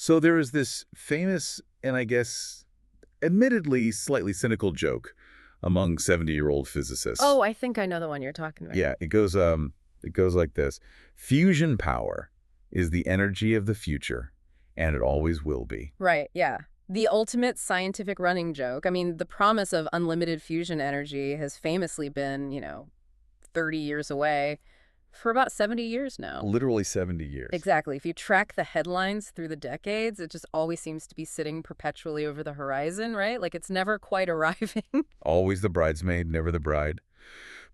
So there is this famous and I guess admittedly slightly cynical joke among 70-year-old physicists. Oh, I think I know the one you're talking about. Yeah, it goes like this. Fusion power is the energy of the future, and it always will be. Right, yeah. The ultimate scientific running joke. I mean, the promise of unlimited fusion energy has famously been, 30 years away for about 70 years now. Literally 70 years. Exactly. If you track the headlines through the decades, it just always seems to be sitting perpetually over the horizon, right? Like it's never quite arriving. Always the bridesmaid, never the bride.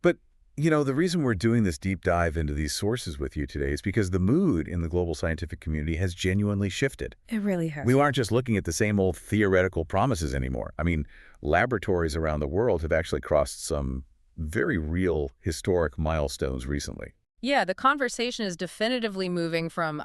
But, the reason we're doing this deep dive into these sources with you today is because the mood in the global scientific community has genuinely shifted. It really has. We aren't just looking at the same old theoretical promises anymore. I mean, laboratories around the world have actually crossed some very real historic milestones recently. Yeah, the conversation is definitively moving from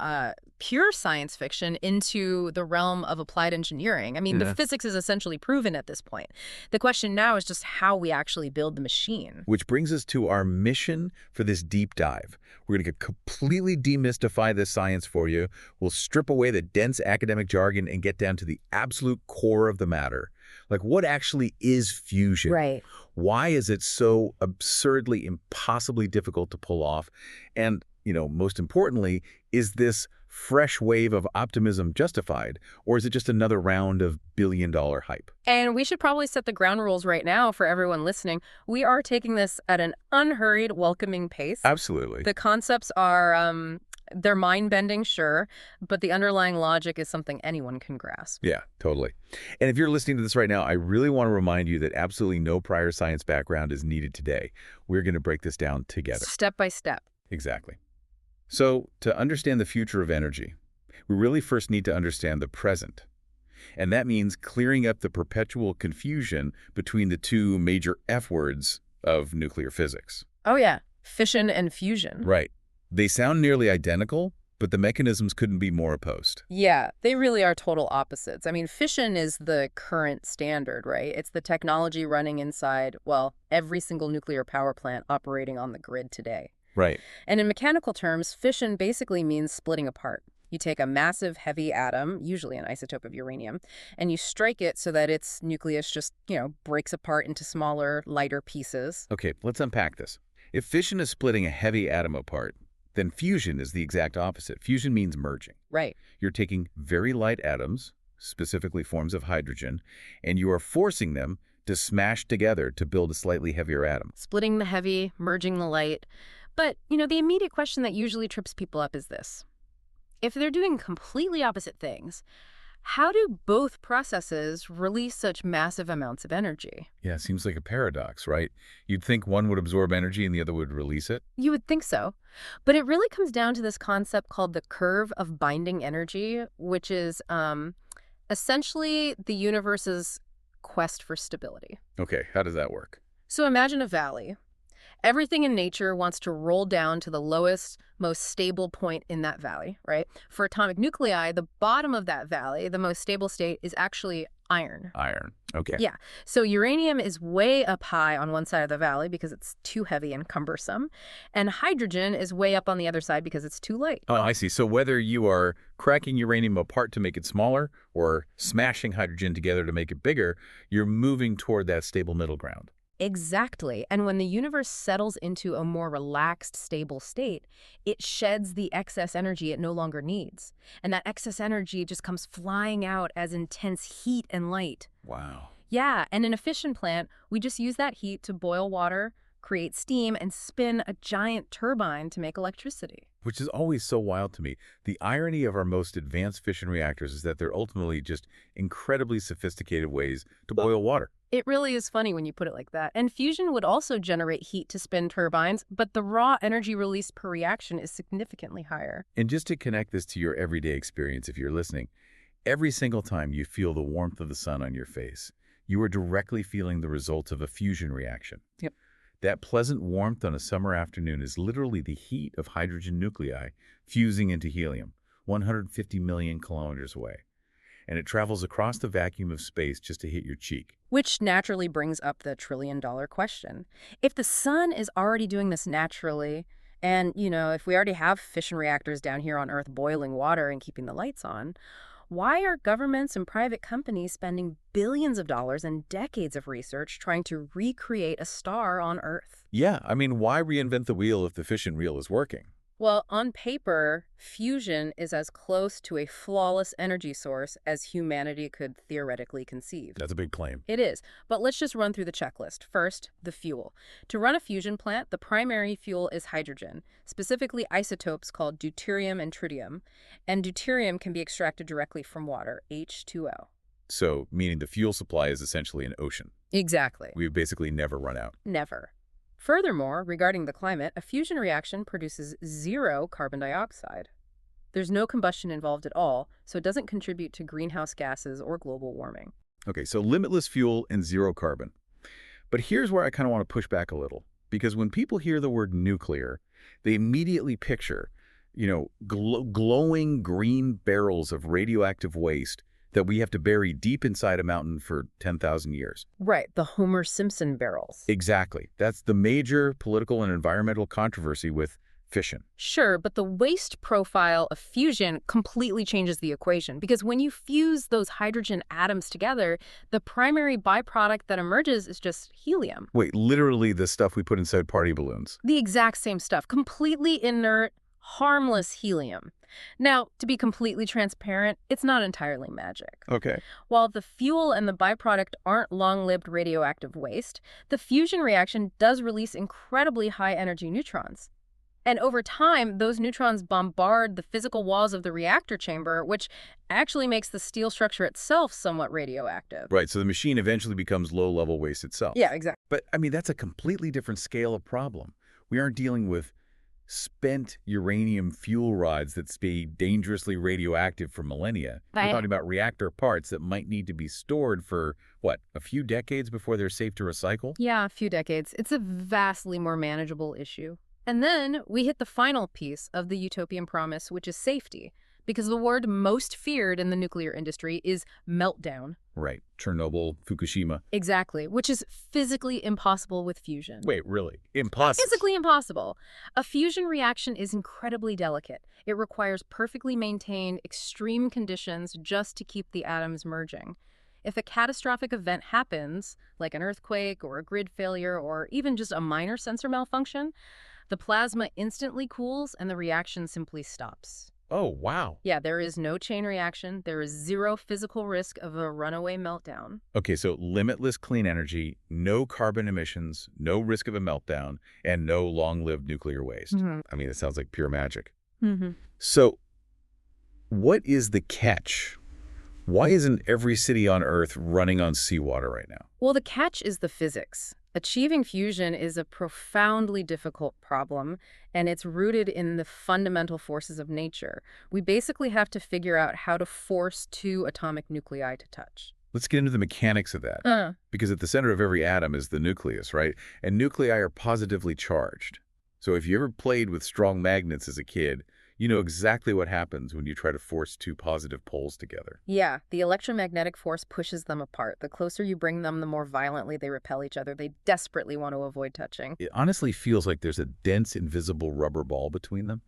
pure science fiction into the realm of applied engineering. I mean, the physics is essentially proven at this point. The question now is just how we actually build the machine. Which brings us to our mission for this deep dive. We're going to completely demystify this science for you. We'll strip away the dense academic jargon and get down to the absolute core of the matter. Like, what actually is fusion? Right. Why is it so absurdly, impossibly difficult to pull off? And, most importantly, is this fresh wave of optimism justified, or is it just another round of billion-dollar hype? And we should probably set the ground rules right now for everyone listening. We are taking this at an unhurried, welcoming pace. Absolutely. The concepts are, they're mind-bending, sure, but the underlying logic is something anyone can grasp. Yeah, totally. And if you're listening to this right now, I really want to remind you that absolutely no prior science background is needed today. We're going to break this down together. Step by step. Exactly. So, to understand the future of energy, we really first need to understand the present. And that means clearing up the perpetual confusion between the two major F words of nuclear physics. Oh, yeah. Fission and fusion. Right. They sound nearly identical, but the mechanisms couldn't be more opposed. Yeah, they really are total opposites. I mean, fission is the current standard, right? It's the technology running inside, well, every single nuclear power plant operating on the grid today. Right. And in mechanical terms, fission basically means splitting apart. You take a massive heavy atom, usually an isotope of uranium, and you strike it so that its nucleus just, breaks apart into smaller, lighter pieces. Okay, let's unpack this. If fission is splitting a heavy atom apart, then fusion is the exact opposite. Fusion means merging. Right. You're taking very light atoms, specifically forms of hydrogen, and you are forcing them to smash together to build a slightly heavier atom. Splitting the heavy, merging the light. But, the immediate question that usually trips people up is this. If they're doing completely opposite things, how do both processes release such massive amounts of energy? Yeah, seems like a paradox, right? You'd think one would absorb energy and the other would release it. You would think so. But it really comes down to this concept called the curve of binding energy, which is essentially the universe's quest for stability. Okay, how does that work? So imagine a valley. Everything in nature wants to roll down to the lowest, most stable point in that valley, right? For atomic nuclei, the bottom of that valley, the most stable state, is actually iron. Iron. Okay. Yeah. So uranium is way up high on one side of the valley because it's too heavy and cumbersome. And hydrogen is way up on the other side because it's too light. Oh, I see. So whether you are cracking uranium apart to make it smaller or smashing hydrogen together to make it bigger, you're moving toward that stable middle ground. Exactly. And when the universe settles into a more relaxed, stable state, it sheds the excess energy it no longer needs. And that excess energy just comes flying out as intense heat and light. Wow. Yeah, and in a fission plant, we just use that heat to boil water, create steam, and spin a giant turbine to make electricity. Which is always so wild to me. The irony of our most advanced fission reactors is that they're ultimately just incredibly sophisticated ways to boil water. It really is funny when you put it like that. And fusion would also generate heat to spin turbines, but the raw energy released per reaction is significantly higher. And just to connect this to your everyday experience, if you're listening, every single time you feel the warmth of the sun on your face, you are directly feeling the results of a fusion reaction. Yep. That pleasant warmth on a summer afternoon is literally the heat of hydrogen nuclei fusing into helium, 150 million kilometers away. And it travels across the vacuum of space just to hit your cheek. Which naturally brings up the trillion-dollar question. If the sun is already doing this naturally, and, if we already have fission reactors down here on Earth boiling water and keeping the lights on, Why are governments and private companies spending billions of dollars and decades of research trying to recreate a star on Earth? Yeah, I mean, why reinvent the wheel if the fission reel is working? Well, on paper, fusion is as close to a flawless energy source as humanity could theoretically conceive. That's a big claim. It is, but let's just run through the checklist. First, the fuel. To run a fusion plant, the primary fuel is hydrogen, specifically isotopes called deuterium and tritium, and deuterium can be extracted directly from water, H2O. So, meaning the fuel supply is essentially an ocean. Exactly. We basically never run out. Never. Furthermore, regarding the climate, a fusion reaction produces zero carbon dioxide. There's no combustion involved at all, so it doesn't contribute to greenhouse gases or global warming. Okay, so limitless fuel and zero carbon. But here's where I kind of want to push back a little, because when people hear the word nuclear, they immediately picture, glowing green barrels of radioactive waste that we have to bury deep inside a mountain for 10,000 years. Right, the Homer Simpson barrels. Exactly. That's the major political and environmental controversy with fission. Sure, but the waste profile of fusion completely changes the equation because when you fuse those hydrogen atoms together, the primary byproduct that emerges is just helium. Wait, literally the stuff we put inside party balloons. The exact same stuff, completely inert, harmless helium. Now, to be completely transparent, it's not entirely magic. Okay. While the fuel and the byproduct aren't long-lived radioactive waste, the fusion reaction does release incredibly high-energy neutrons. And over time, those neutrons bombard the physical walls of the reactor chamber, which actually makes the steel structure itself somewhat radioactive. Right, so the machine eventually becomes low-level waste itself. Yeah, exactly. But, I mean, that's a completely different scale of problem. We aren't dealing with spent uranium fuel rods that stay dangerously radioactive for millennia. We're talking about reactor parts that might need to be stored for, what, a few decades before they're safe to recycle? Yeah, a few decades. It's a vastly more manageable issue. And then we hit the final piece of the utopian promise, which is safety, because the word most feared in the nuclear industry is meltdown. Right. Chernobyl, Fukushima. Exactly, which is physically impossible with fusion. Wait, really? Impossible? Physically impossible. A fusion reaction is incredibly delicate. It requires perfectly maintained extreme conditions just to keep the atoms merging. If a catastrophic event happens, like an earthquake or a grid failure or even just a minor sensor malfunction, the plasma instantly cools and the reaction simply stops. Oh, wow. Yeah, there is no chain reaction. There is zero physical risk of a runaway meltdown. Okay, so limitless clean energy, no carbon emissions, no risk of a meltdown, and no long-lived nuclear waste. I mean, it sounds like pure magic. So what is the catch? Why isn't every city on Earth running on seawater right now? Well, the catch is the physics. Achieving fusion is a profoundly difficult problem, and it's rooted in the fundamental forces of nature. We basically have to figure out how to force two atomic nuclei to touch. Let's get into the mechanics of that. Because at the center of every atom is the nucleus, right? And nuclei are positively charged. So if you ever played with strong magnets as a kid, you know exactly what happens when you try to force two positive poles together. Yeah, the electromagnetic force pushes them apart. The closer you bring them, the more violently they repel each other. They desperately want to avoid touching. It honestly feels like there's a dense, invisible rubber ball between them.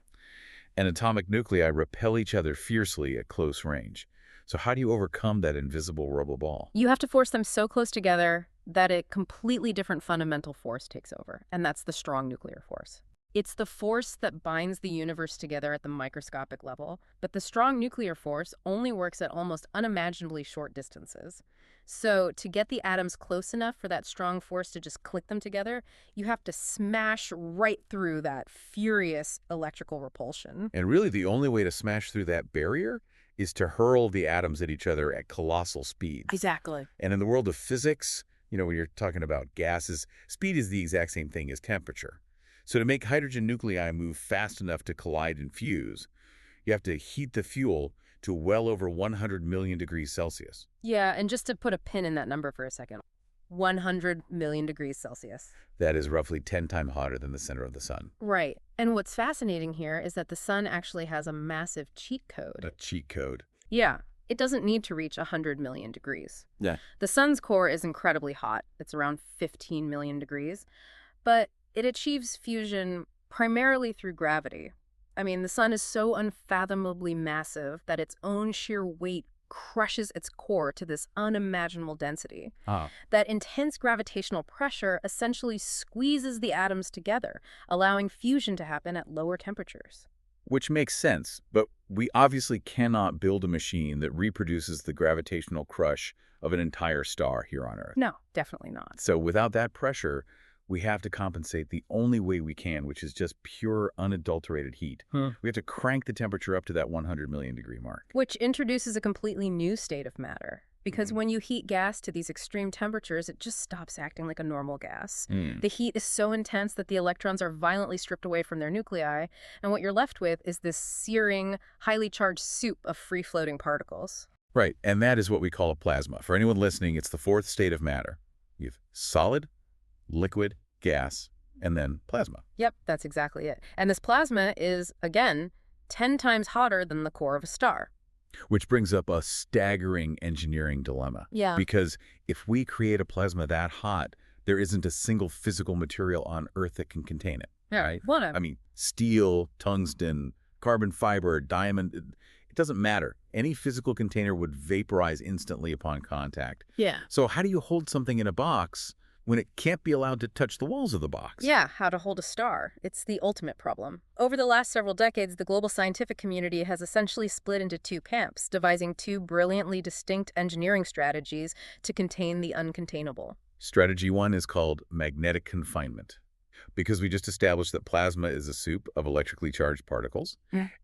And atomic nuclei repel each other fiercely at close range. So how do you overcome that invisible rubber ball? You have to force them so close together that a completely different fundamental force takes over, and that's the strong nuclear force. It's the force that binds the universe together at the microscopic level, but the strong nuclear force only works at almost unimaginably short distances. So to get the atoms close enough for that strong force to just click them together, you have to smash right through that furious electrical repulsion. And really the only way to smash through that barrier is to hurl the atoms at each other at colossal speeds. Exactly. And in the world of physics, when you're talking about gases, speed is the exact same thing as temperature. So to make hydrogen nuclei move fast enough to collide and fuse, you have to heat the fuel to well over 100 million degrees Celsius. Yeah, and just to put a pin in that number for a second, 100 million degrees Celsius. That is roughly 10 times hotter than the center of the sun. Right. And what's fascinating here is that the sun actually has a massive cheat code. A cheat code. Yeah. It doesn't need to reach 100 million degrees. Yeah. The sun's core is incredibly hot. It's around 15 million degrees. But it achieves fusion primarily through gravity. I mean, the sun is so unfathomably massive that its own sheer weight crushes its core to this unimaginable density. Ah, That intense gravitational pressure essentially squeezes the atoms together, allowing fusion to happen at lower temperatures. which makes sense, but we obviously cannot build a machine that reproduces the gravitational crush of an entire star here on Earth. No, definitely not. So without that pressure, we have to compensate the only way we can, which is just pure, unadulterated heat. We have to crank the temperature up to that 100 million degree mark. Which introduces a completely new state of matter. Because when you heat gas to these extreme temperatures, it just stops acting like a normal gas. The heat is so intense that the electrons are violently stripped away from their nuclei, and what you're left with is this searing, highly charged soup of free-floating particles. Right, and that is what we call a plasma. For anyone listening, it's the fourth state of matter. You have solid, liquid, gas, and then plasma. Yep, that's exactly it. And this plasma is, again, 10 times hotter than the core of a star. Which brings up a staggering engineering dilemma. Yeah. Because if we create a plasma that hot, there isn't a single physical material on Earth that can contain it. Yeah, Right? what I mean, steel, tungsten, carbon fiber, diamond, it doesn't matter. Any physical container would vaporize instantly upon contact. Yeah. So how do you hold something in a box when it can't be allowed to touch the walls of the box? Yeah, how to hold a star. It's the ultimate problem. Over the last several decades, the global scientific community has essentially split into two camps, devising two brilliantly distinct engineering strategies to contain the uncontainable. Strategy one is called magnetic confinement, because we just established that plasma is a soup of electrically charged particles.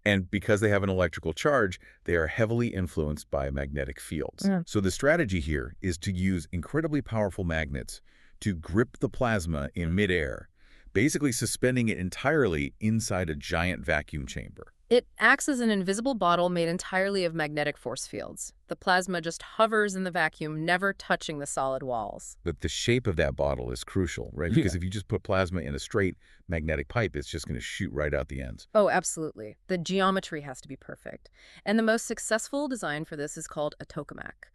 And because they have an electrical charge, they are heavily influenced by magnetic fields. So the strategy here is to use incredibly powerful magnets to grip the plasma in midair, basically suspending it entirely inside a giant vacuum chamber. It acts as an invisible bottle made entirely of magnetic force fields. The plasma just hovers in the vacuum, never touching the solid walls. But the shape of that bottle is crucial, right? Because if you just put plasma in a straight magnetic pipe, it's just going to shoot right out the ends. Oh, absolutely. The geometry has to be perfect. And the most successful design for this is called a tokamak.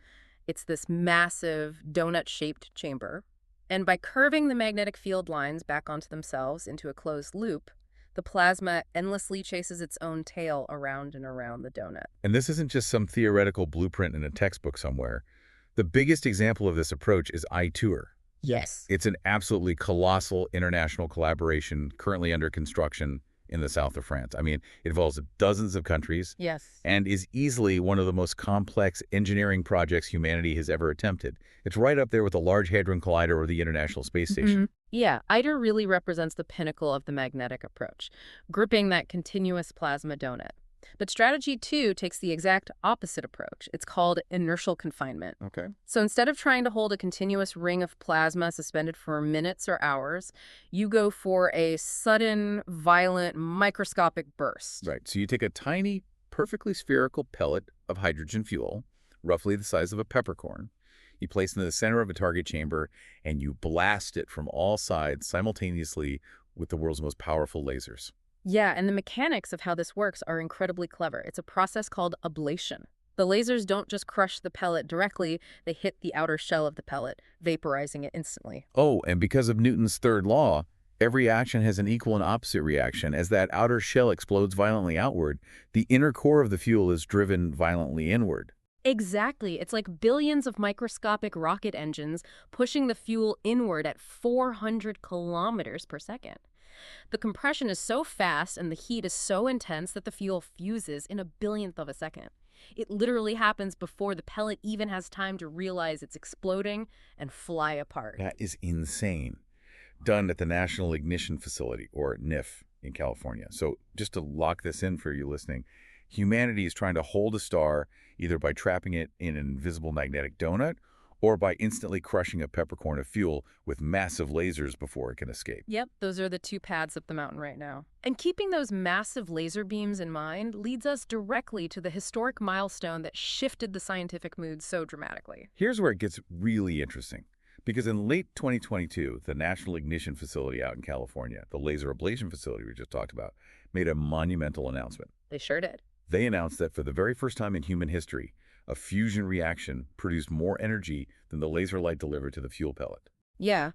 It's this massive donut-shaped chamber. And by curving the magnetic field lines back onto themselves into a closed loop, the plasma endlessly chases its own tail around and around the donut. And this isn't just some theoretical blueprint in a textbook somewhere. The biggest example of this approach is ITER. Yes. It's an absolutely colossal international collaboration currently under construction in the south of France. I mean, it involves dozens of countries. Yes. And is easily one of the most complex engineering projects humanity has ever attempted. It's right up there with the Large Hadron Collider or the International Space Station. Yeah, ITER really represents the pinnacle of the magnetic approach, gripping that continuous plasma donut. But strategy 2 takes the exact opposite approach. It's called inertial confinement. Okay. So instead of trying to hold a continuous ring of plasma suspended for minutes or hours, you go for a sudden, violent, microscopic burst. Right. So you take a tiny, perfectly spherical pellet of hydrogen fuel, roughly the size of a peppercorn. You place it in the center of a target chamber, and you blast it from all sides simultaneously with the world's most powerful lasers. Yeah, and the mechanics of how this works are incredibly clever. It's a process called ablation. The lasers don't just crush the pellet directly, they hit the outer shell of the pellet, vaporizing it instantly. Oh, and because of Newton's third law, every action has an equal and opposite reaction. As that outer shell explodes violently outward, the inner core of the fuel is driven violently inward. Exactly. It's like billions of microscopic rocket engines pushing the fuel inward at 400 kilometers per second. The compression is so fast and the heat is so intense that the fuel fuses in a billionth of a second. It literally happens before the pellet even has time to realize it's exploding and fly apart. That is insane. Done at the National Ignition Facility, or NIF, in California. So just to lock this in for you listening, humanity is trying to hold a star either by trapping it in an invisible magnetic donut or by instantly crushing a peppercorn of fuel with massive lasers before it can escape. Yep, those are the two paths up the mountain right now. And keeping those massive laser beams in mind leads us directly to the historic milestone that shifted the scientific mood so dramatically. Here's where it gets really interesting. Because in late 2022, the National Ignition Facility out in California, the laser ablation facility we just talked about, made a monumental announcement. They sure did. They announced that for the very first time in human history, a fusion reaction produced more energy than the laser light delivered to the fuel pellet. Yeah.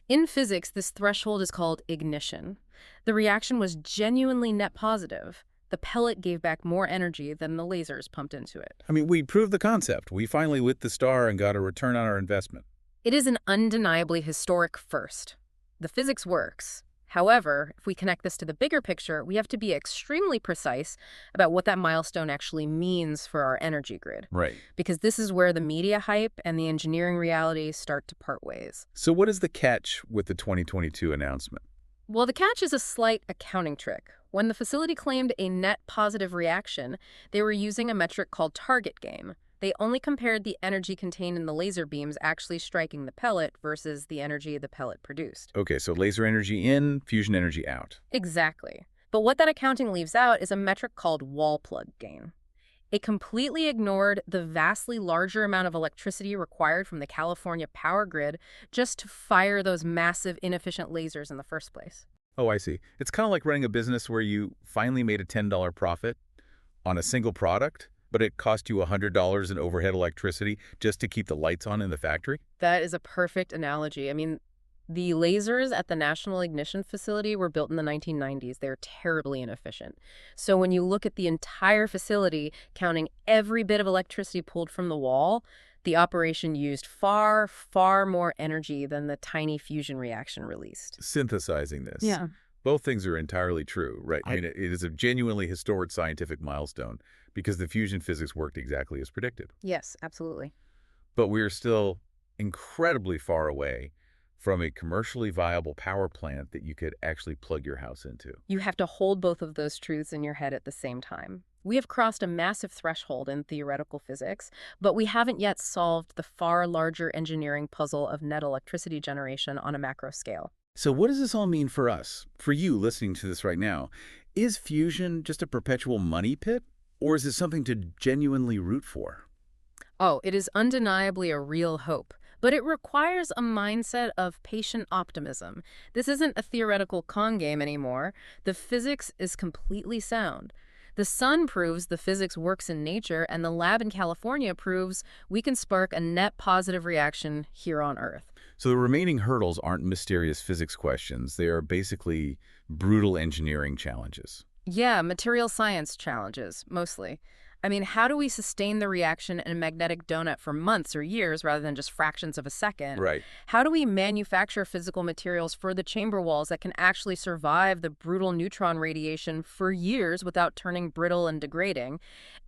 In physics, this threshold is called ignition. The reaction was genuinely net positive. The pellet gave back more energy than the lasers pumped into it. I mean, we proved the concept. We finally lit the star and got a return on our investment. It is an undeniably historic first. The physics works. However, if we connect this to the bigger picture, we have to be extremely precise about what that milestone actually means for our energy grid. Right. Because this is where the media hype and the engineering reality start to part ways. So what is the catch with the 2022 announcement? Well, the catch is a slight accounting trick. When the facility claimed a net positive reaction, they were using a metric called target gain. They only compared the energy contained in the laser beams actually striking the pellet versus the energy the pellet produced. Okay, so laser energy in, fusion energy out. Exactly. But what that accounting leaves out is a metric called wall plug gain. It completely ignored the vastly larger amount of electricity required from the California power grid just to fire those massive, inefficient lasers in the first place. Oh, I see. It's kind of like running a business where you finally made a $10 profit on a single product, but it cost you $100 in overhead electricity just to keep the lights on in the factory? That is a perfect analogy. I mean, the lasers at the National Ignition Facility were built in the 1990s. They're terribly inefficient. So when you look at the entire facility, counting every bit of electricity pulled from the wall, the operation used far, far more energy than the tiny fusion reaction released. Synthesizing this. Yeah. Both things are entirely true, right? I mean, it is a genuinely historic scientific milestone because the fusion physics worked exactly as predicted. Yes, absolutely. But we're still incredibly far away from a commercially viable power plant that you could actually plug your house into. You have to hold both of those truths in your head at the same time. We have crossed a massive threshold in theoretical physics, but we haven't yet solved the far larger engineering puzzle of net electricity generation on a macro scale. So what does this all mean for us? For you listening to this right now, is fusion just a perpetual money pit, or is it something to genuinely root for? Oh, it is undeniably a real hope, but it requires a mindset of patient optimism. This isn't a theoretical con game anymore. The physics is completely sound. The sun proves the physics works in nature, and the lab in California proves we can spark a net positive reaction here on Earth. So the remaining hurdles aren't mysterious physics questions. They are basically brutal engineering challenges. Yeah, material science challenges, mostly. I mean, how do we sustain the reaction in a magnetic donut for months or years rather than just fractions of a second? Right. How do we manufacture physical materials for the chamber walls that can actually survive the brutal neutron radiation for years without turning brittle and degrading?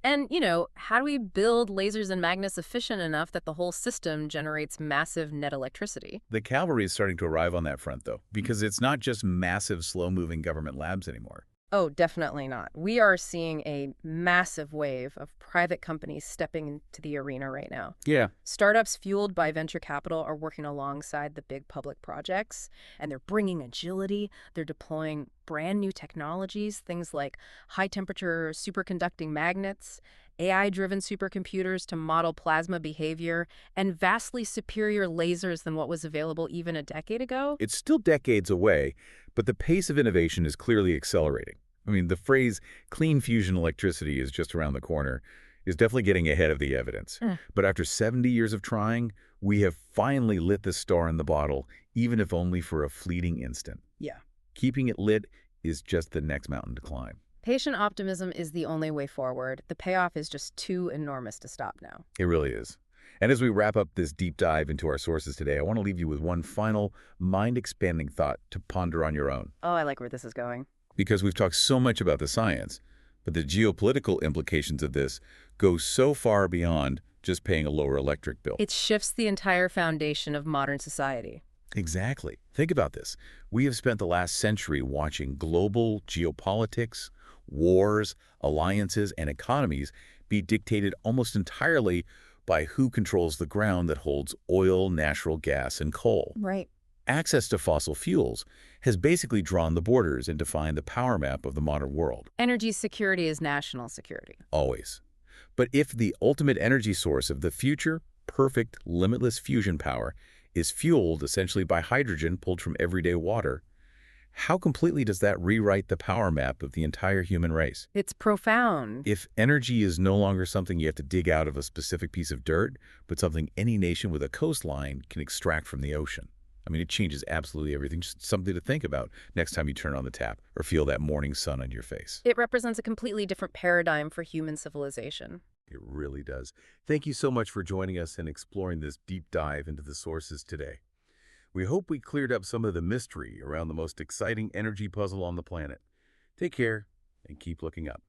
And, how do we build lasers and magnets efficient enough that the whole system generates massive net electricity? The cavalry is starting to arrive on that front, though, because it's not just massive, slow-moving government labs anymore. Oh, definitely not. We are seeing a massive wave of private companies stepping into the arena right now. Yeah. Startups fueled by venture capital are working alongside the big public projects, and they're bringing agility. They're deploying brand new technologies, things like high-temperature superconducting magnets, AI-driven supercomputers to model plasma behavior, and vastly superior lasers than what was available even a decade ago. It's still decades away, but the pace of innovation is clearly accelerating. I mean, the phrase clean fusion electricity is just around the corner is definitely getting ahead of the evidence. But after 70 years of trying, we have finally lit the star in the bottle, even if only for a fleeting instant. Yeah. Keeping it lit is just the next mountain to climb. Patient optimism is the only way forward. The payoff is just too enormous to stop now. It really is. And as we wrap up this deep dive into our sources today, I want to leave you with one final mind-expanding thought to ponder on your own. Oh, I like where this is going. Because we've talked so much about the science, but the geopolitical implications of this go so far beyond just paying a lower electric bill. It shifts the entire foundation of modern society. Exactly. Think about this. We have spent the last century watching global geopolitics, wars, alliances, and economies be dictated almost entirely by who controls the ground that holds oil, natural gas, and coal. Right. Access to fossil fuels has basically drawn the borders and defined the power map of the modern world. Energy security is national security. Always. But if the ultimate energy source of the future, perfect, limitless fusion power is fueled essentially by hydrogen pulled from everyday water, how completely does that rewrite the power map of the entire human race? It's profound. If energy is no longer something you have to dig out of a specific piece of dirt, but something any nation with a coastline can extract from the ocean. I mean, it changes absolutely everything. Just something to think about next time you turn on the tap or feel that morning sun on your face. It represents a completely different paradigm for human civilization. It really does. Thank you so much for joining us and exploring this deep dive into the sources today. We hope we cleared up some of the mystery around the most exciting energy puzzle on the planet. Take care and keep looking up.